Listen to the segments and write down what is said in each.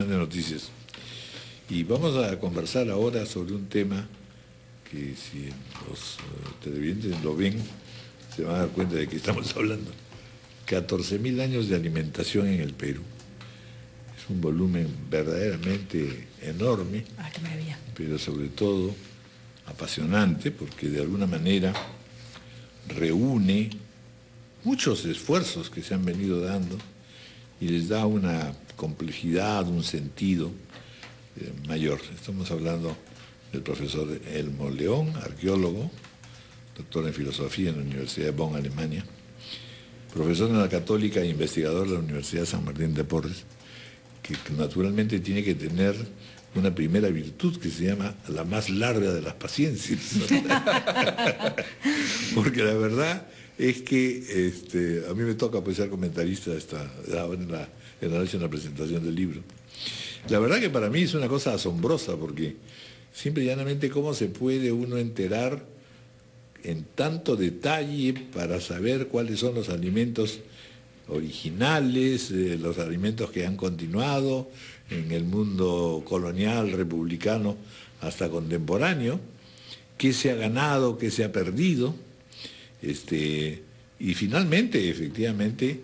de noticias. Y vamos a conversar ahora sobre un tema que si los televidentes lo ven, se van a dar cuenta de que estamos hablando. 14.000 años de alimentación en el Perú. Es un volumen verdaderamente enorme, qué maravilla. pero sobre todo apasionante, porque de alguna manera reúne muchos esfuerzos que se han venido dando y les da una complejidad, un sentido mayor. Estamos hablando del profesor Elmo León, arqueólogo, doctor en filosofía en la Universidad de Bonn, Alemania, profesor en la Católica e investigador de la Universidad de San Martín de Porres, que naturalmente tiene que tener una primera virtud que se llama la más larga de las paciencias. Porque la verdad es que a mí me toca pues ser comentarista en la noche en la presentación del libro. La verdad que para mí es una cosa asombrosa, porque simple y llanamente cómo se puede uno enterar en tanto detalle para saber cuáles son los alimentos originales, los alimentos que han continuado en el mundo colonial, republicano, hasta contemporáneo, qué se ha ganado, qué se ha perdido, y finalmente, efectivamente,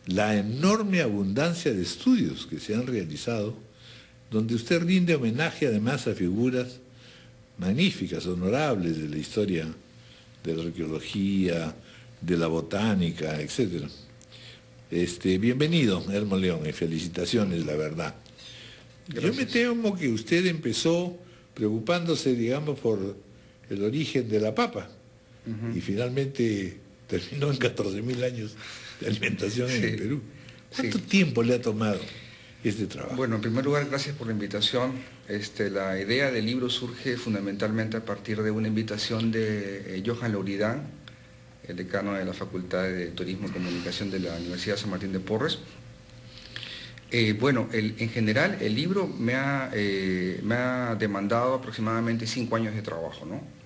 la enorme abundancia de estudios que se han realizado, donde usted rinde homenaje además a figuras magníficas, honorables de la historia de la arqueología, de la botánica, etc. Bienvenido, Elmo León, y felicitaciones, la verdad. Gracias. Yo me temo que usted empezó preocupándose, digamos, por el origen de la papa, y finalmente terminó en 14.000 años de alimentación en el Perú. ¿Cuánto tiempo le ha tomado este trabajo? Bueno, en primer lugar, gracias por la invitación. La idea del libro surge fundamentalmente a partir de una invitación de Johan Louridán, el decano de la Facultad de Turismo y Comunicación de la Universidad de San Martín de Porres. En general, el libro me ha demandado aproximadamente 5 años de trabajo, ¿no?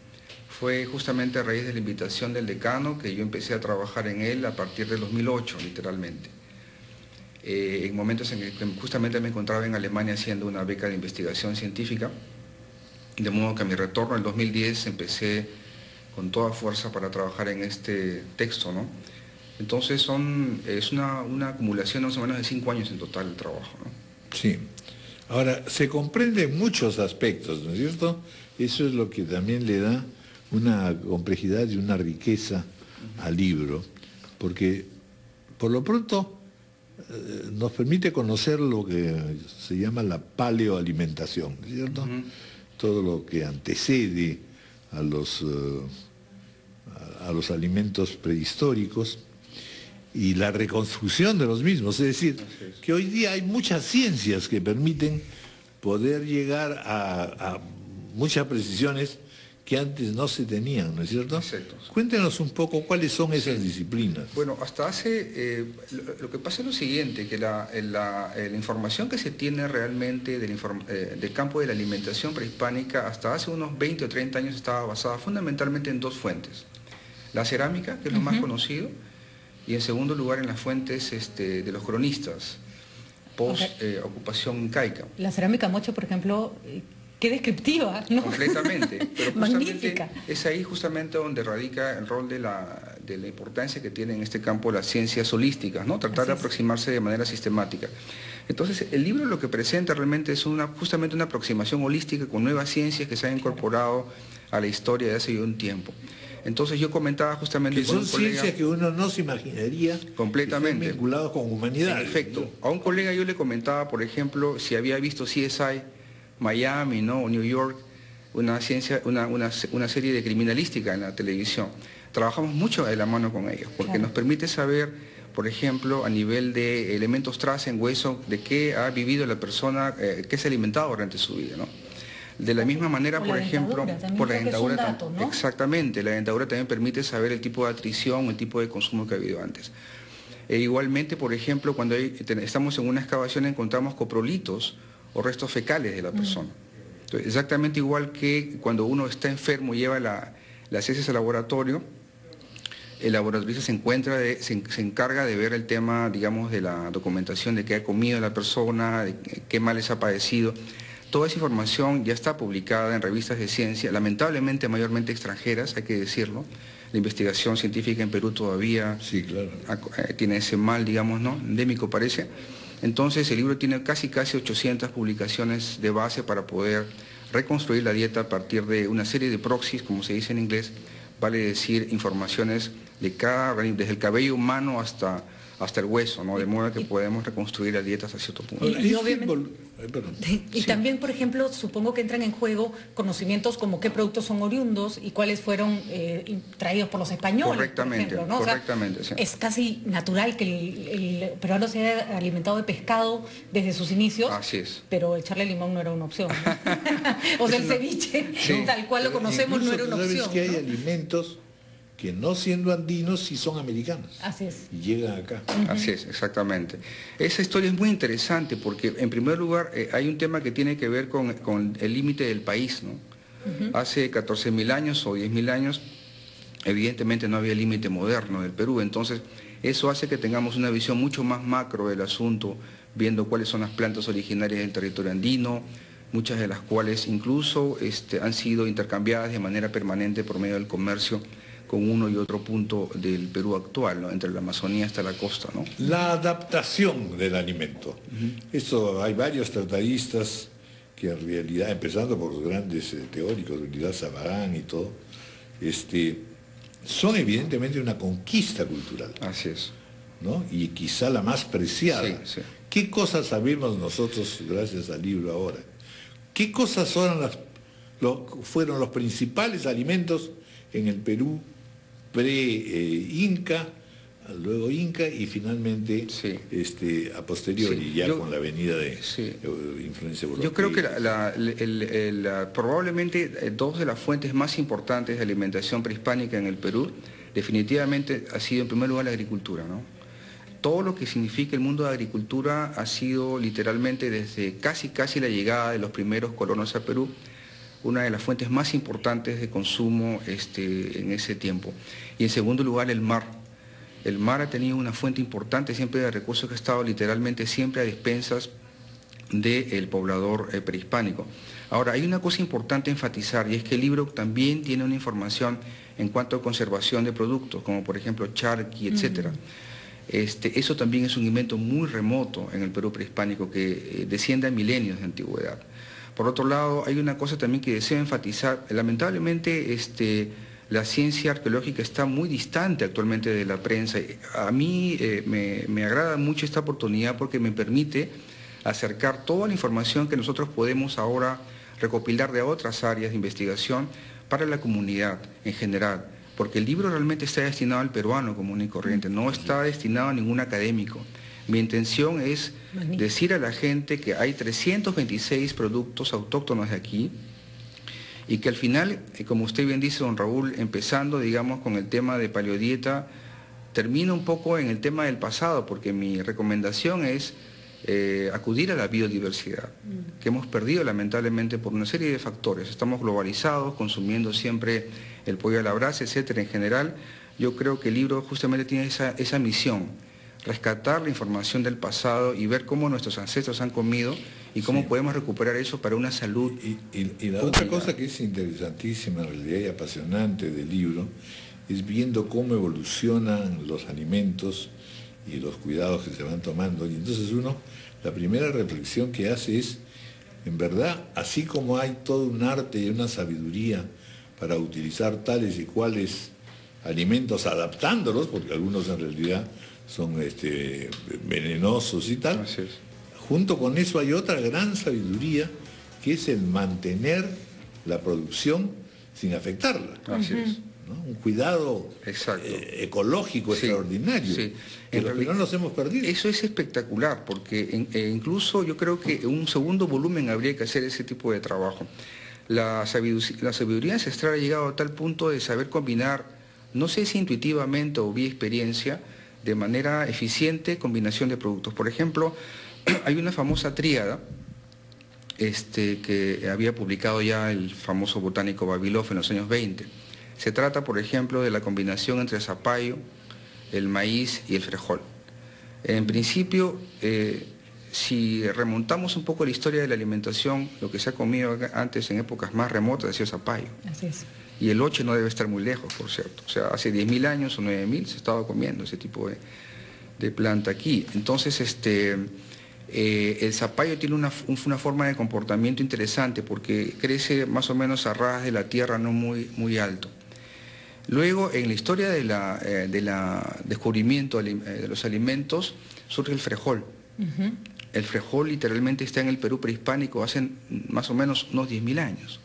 Fue justamente a raíz de la invitación del decano que yo empecé a trabajar en él a partir del 2008, literalmente. En momentos en que justamente me encontraba en Alemania haciendo una beca de investigación científica, de modo que a mi retorno en el 2010 empecé con toda fuerza para trabajar en este texto, ¿no? Entonces es una acumulación más o menos de 5 años en total el trabajo, ¿no? Sí. Ahora, se comprende en muchos aspectos, ¿no es cierto? Eso es lo que también le da una complejidad y una riqueza al libro, porque por lo pronto nos permite conocer lo que se llama la paleoalimentación, ¿no es cierto? Todo lo que antecede a los alimentos prehistóricos y la reconstrucción de los mismos. Es decir, que hoy día hay muchas ciencias que permiten poder llegar a muchas precisiones que antes no se tenían, ¿no es cierto? Exacto. Cuéntenos un poco cuáles son esas disciplinas. Bueno, hasta lo que pasa es lo siguiente, que la información que se tiene realmente del campo de la alimentación prehispánica hasta hace unos 20 o 30 años estaba basada fundamentalmente en 2 fuentes. La cerámica, que es lo más conocido, y en segundo lugar en las fuentes de los cronistas, post-ocupación incaica. La cerámica mocho, por ejemplo, qué descriptiva, ¿no? Completamente, pero magnífica. Es ahí justamente donde radica el rol de la importancia que tiene en este campo las ciencias holísticas, ¿no? Tratar de aproximarse de manera sistemática. Entonces, el libro lo que presenta realmente es justamente una aproximación holística con nuevas ciencias que se han incorporado a la historia de hace un tiempo. Entonces yo comentaba justamente que son ciencias que uno no se imaginaría completamente vinculados con humanidad. En efecto, a un colega yo le comentaba, por ejemplo, si había visto CSI, Miami, ¿no? O New York, una serie de criminalística en la televisión. Trabajamos mucho de la mano con ellos, porque nos permite saber, por ejemplo, a nivel de elementos traza en hueso, de qué ha vivido la persona, qué se ha alimentado durante su vida, ¿no? De la misma manera, por ejemplo, por la dentadura, ¿no? Exactamente, la dentadura también permite saber el tipo de atrición, el tipo de consumo que ha habido antes. Igualmente, por ejemplo, cuando estamos en una excavación encontramos coprolitos o restos fecales de la persona. Entonces, exactamente igual que cuando uno está enfermo y lleva las heces al laboratorio, el laboratorista se encarga de ver el tema, digamos, de la documentación de qué ha comido la persona, de qué males ha padecido. Toda esa información ya está publicada en revistas de ciencia, lamentablemente mayormente extranjeras, hay que decirlo. La investigación científica en Perú todavía sí, claro, tiene ese mal, digamos, ¿no? Endémico parece. Entonces el libro tiene casi 800 publicaciones de base para poder reconstruir la dieta a partir de una serie de proxies, como se dice en inglés, vale decir informaciones de cada, desde el cabello humano hasta el hueso, ¿no? De modo que podemos reconstruir la dieta hasta cierto punto. Y también, por ejemplo, supongo que entran en juego conocimientos como qué productos son oriundos y cuáles fueron traídos por los españoles. Correctamente, por ejemplo, ¿no? correctamente. O sea, Sí. es casi natural que el peruano se haya alimentado de pescado desde sus inicios. Así es. Pero echarle limón no era una opción, ¿no? O sea, el ceviche, sí, tal cual lo conocemos, no era una opción. Sabes que hay ¿no? alimentos que no siendo andinos sí son americanos. Así es. Y llegan acá. Así es, exactamente. Esa historia es muy interesante porque, en primer lugar, hay un tema que tiene que ver con el límite del país, ¿no? Hace 14.000 años o 10.000 años, evidentemente no había límite moderno del Perú, entonces eso hace que tengamos una visión mucho más macro del asunto, viendo cuáles son las plantas originarias del territorio andino, muchas de las cuales incluso han sido intercambiadas de manera permanente por medio del comercio con uno y otro punto del Perú actual, ¿no? Entre la Amazonía hasta la costa, ¿no? La adaptación del alimento. Esto hay varios tratadistas que en realidad, empezando por los grandes teóricos, Unidad Sabarán y todo, son evidentemente una conquista cultural. Así es. ¿No? Y quizá la más preciada. Sí, sí. ¿Qué cosas sabemos nosotros gracias al libro ahora? ¿Qué cosas fueron los principales alimentos en el Perú pre-Inca, luego Inca y finalmente sí. A posteriori, sí. ya con la venida de sí. influencia europea? Yo creo que probablemente dos de las fuentes más importantes de alimentación prehispánica en el Perú definitivamente ha sido en primer lugar la agricultura, ¿no? Todo lo que significa el mundo de agricultura ha sido literalmente desde casi la llegada de los primeros colonos a Perú, una de las fuentes más importantes de consumo en ese tiempo. Y en segundo lugar, el mar. El mar ha tenido una fuente importante siempre de recursos que ha estado literalmente siempre a despensas del poblador prehispánico. Ahora, hay una cosa importante a enfatizar, y es que el libro también tiene una información en cuanto a conservación de productos, como por ejemplo charqui, etc. Eso también es un invento muy remoto en el Perú prehispánico que desciende a milenios de antigüedad. Por otro lado, hay una cosa también que deseo enfatizar. Lamentablemente, la ciencia arqueológica está muy distante actualmente de la prensa. A mí me agrada mucho esta oportunidad porque me permite acercar toda la información que nosotros podemos ahora recopilar de otras áreas de investigación para la comunidad en general. Porque el libro realmente está destinado al peruano común y corriente, no está destinado a ningún académico. Mi intención es decir a la gente que hay 326 productos autóctonos de aquí y que al final, como usted bien dice, don Raúl, empezando, digamos, con el tema de paleodieta, termino un poco en el tema del pasado, porque mi recomendación es acudir a la biodiversidad, que hemos perdido lamentablemente por una serie de factores. Estamos globalizados, consumiendo siempre el pollo a la brasa, etcétera. En general, yo creo que el libro justamente tiene esa misión, rescatar la información del pasado y ver cómo nuestros ancestros han comido y cómo podemos recuperar eso para una salud. Y la otra cosa que es interesantísima, en realidad, y apasionante del libro, es viendo cómo evolucionan los alimentos y los cuidados que se van tomando. Y entonces la primera reflexión que hace es, en verdad, así como hay todo un arte y una sabiduría para utilizar tales y cuales alimentos, adaptándolos, porque algunos en realidad son venenosos y tal. Junto con eso hay otra gran sabiduría, que es el mantener la producción sin afectarla. Así es. ¿No? Un cuidado ecológico extraordinario, que los peruanos nos hemos perdido. Eso es espectacular, porque incluso yo creo que en un segundo volumen habría que hacer ese tipo de trabajo. La sabiduría ancestral ha llegado a tal punto de saber combinar, no sé si intuitivamente o vía experiencia, de manera eficiente combinación de productos. Por ejemplo, hay una famosa tríada que había publicado ya el famoso botánico Vavilov en los años 20. Se trata, por ejemplo, de la combinación entre el zapallo, el maíz y el frijol. En principio, si remontamos un poco la historia de la alimentación, lo que se ha comido antes en épocas más remotas ha sido zapallo. Así es. Y el oche no debe estar muy lejos, por cierto. O sea, hace 10.000 años o 9.000 se estaba comiendo ese tipo de planta aquí. Entonces, el zapallo tiene una forma de comportamiento interesante porque crece más o menos a ras de la tierra, no muy alto. Luego, en la historia del descubrimiento de los alimentos, surge el frijol. El frijol literalmente está en el Perú prehispánico hace más o menos unos 10.000 años.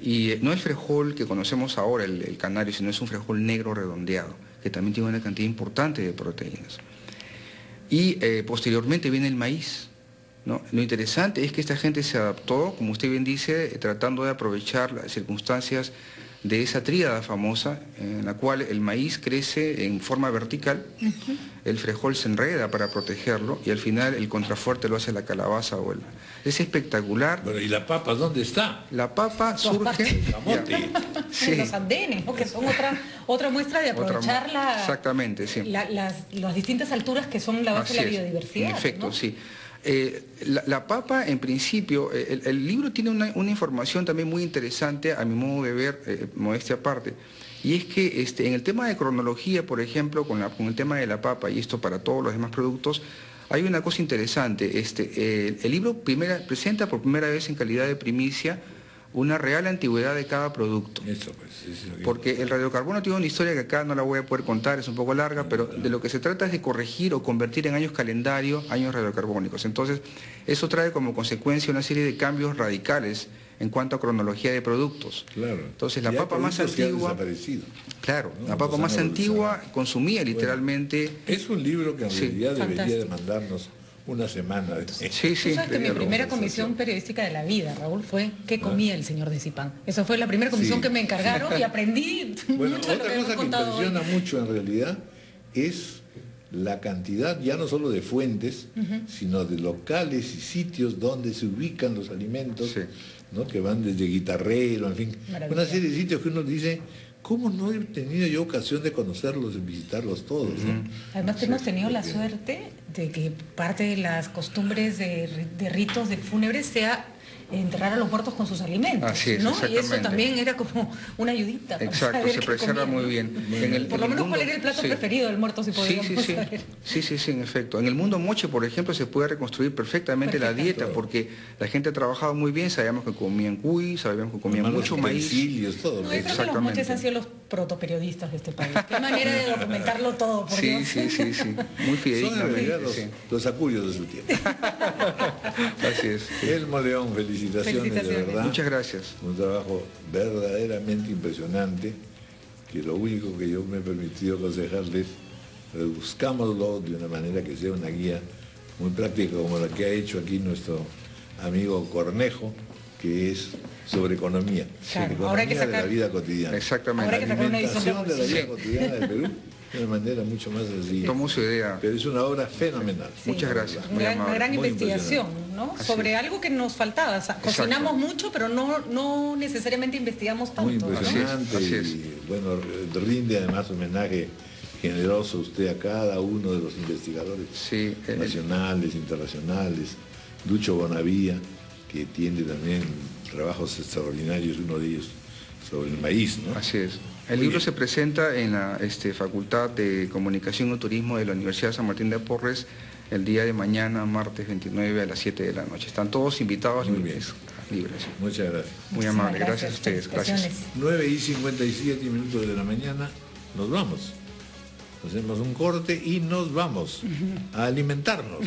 Y no el frijol que conocemos ahora, el canario, sino es un frijol negro redondeado, que también tiene una cantidad importante de proteínas. Y posteriormente viene el maíz, ¿no? Lo interesante es que esta gente se adaptó, como usted bien dice, tratando de aprovechar las circunstancias de esa tríada famosa, en la cual el maíz crece en forma vertical, el frijol se enreda para protegerlo y al final el contrafuerte lo hace la calabaza o Es espectacular. Pero ¿y la papa dónde está? La papa surge... El camote. Sí. Los andenes, ¿no? Que son otra muestra de aprovechar exactamente, sí. las distintas alturas que son la base de la biodiversidad. En efecto, ¿no? sí. La papa, en principio, el libro tiene una información también muy interesante, a mi modo de ver, modestia aparte, y es que en el tema de cronología, por ejemplo, con el tema de la papa, y esto para todos los demás productos, hay una cosa interesante. El libro presenta por primera vez en calidad de primicia una real antigüedad de cada producto. Eso, pues, porque el radiocarbono tiene una historia que acá no la voy a poder contar, es un poco larga, pero de lo que se trata es de corregir o convertir en años calendario años radiocarbónicos. Entonces, eso trae como consecuencia una serie de cambios radicales en cuanto a cronología de productos. Claro. Entonces, la papa más antigua... Claro, ¿no? La papa más antigua consumía literalmente... Es un libro que en realidad debería demandarnos una semana. Sí. Tú sabes que mi primera comisión periodística de la vida, Raúl, fue ¿qué comía el señor de Zipán? Esa fue la primera comisión que me encargaron y aprendí bueno, mucho de lo otra que cosa que impresiona mucho en realidad es la cantidad, ya no solo de fuentes, sino de locales y sitios donde se ubican los alimentos, ¿no? Que van desde Guitarrero, en fin, una serie de sitios que uno dice... ¿Cómo no he tenido yo ocasión de conocerlos y visitarlos todos? ¿No? Además hemos tenido la suerte de que parte de las costumbres de ritos de fúnebres sea enterrar a los muertos con sus alimentos. Así es, ¿no? Y eso también era como una ayudita. Exacto, se preserva muy bien. Por lo menos cuál era el plato preferido del muerto, si podíamos saber. Sí, en efecto. En el mundo moche, por ejemplo, se puede reconstruir perfectamente la dieta, porque la gente ha trabajado muy bien, sabíamos que comían cuy, sabíamos que comían mucho maíz. Todo. No, yo creo que los moches han sido los protoperiodistas de este país. Qué manera de documentarlo todo, por Dios. Sí. Muy fidedigno. Son los acuarios de su tiempo. Así es. Elmo León, felicitaciones, de verdad. Muchas gracias. Un trabajo verdaderamente impresionante, que lo único que yo me he permitido aconsejarles, buscámoslo de una manera que sea una guía muy práctica, como la que ha hecho aquí nuestro amigo Cornejo, que es sobre economía. Claro, economía ahora hay que sacar, de la vida cotidiana. Exactamente. Ahora hay que sacar una edición de la vida cotidiana del Perú de una manera mucho más sencilla. Tomó su idea. Pero es una obra fenomenal. Muchas gracias. Una gran investigación, ¿no? Sobre algo que nos faltaba. O sea, cocinamos mucho, pero no necesariamente investigamos tanto. Muy impresionante. Así es. Y bueno, rinde además homenaje generoso usted a cada uno de los investigadores nacionales, internacionales. Ducho Bonavía, que tiene también trabajos extraordinarios, uno de ellos sobre el maíz, ¿no? Así es. El libro se presenta en la Facultad de Comunicación y Turismo de la Universidad de San Martín de Porres el día de mañana, martes 29 a las 7 de la noche. Están todos invitados libres. Muchas gracias. Muy amable, gracias a ustedes. Gracias. 9:57 de la mañana, nos vamos. Hacemos un corte y nos vamos a alimentarnos.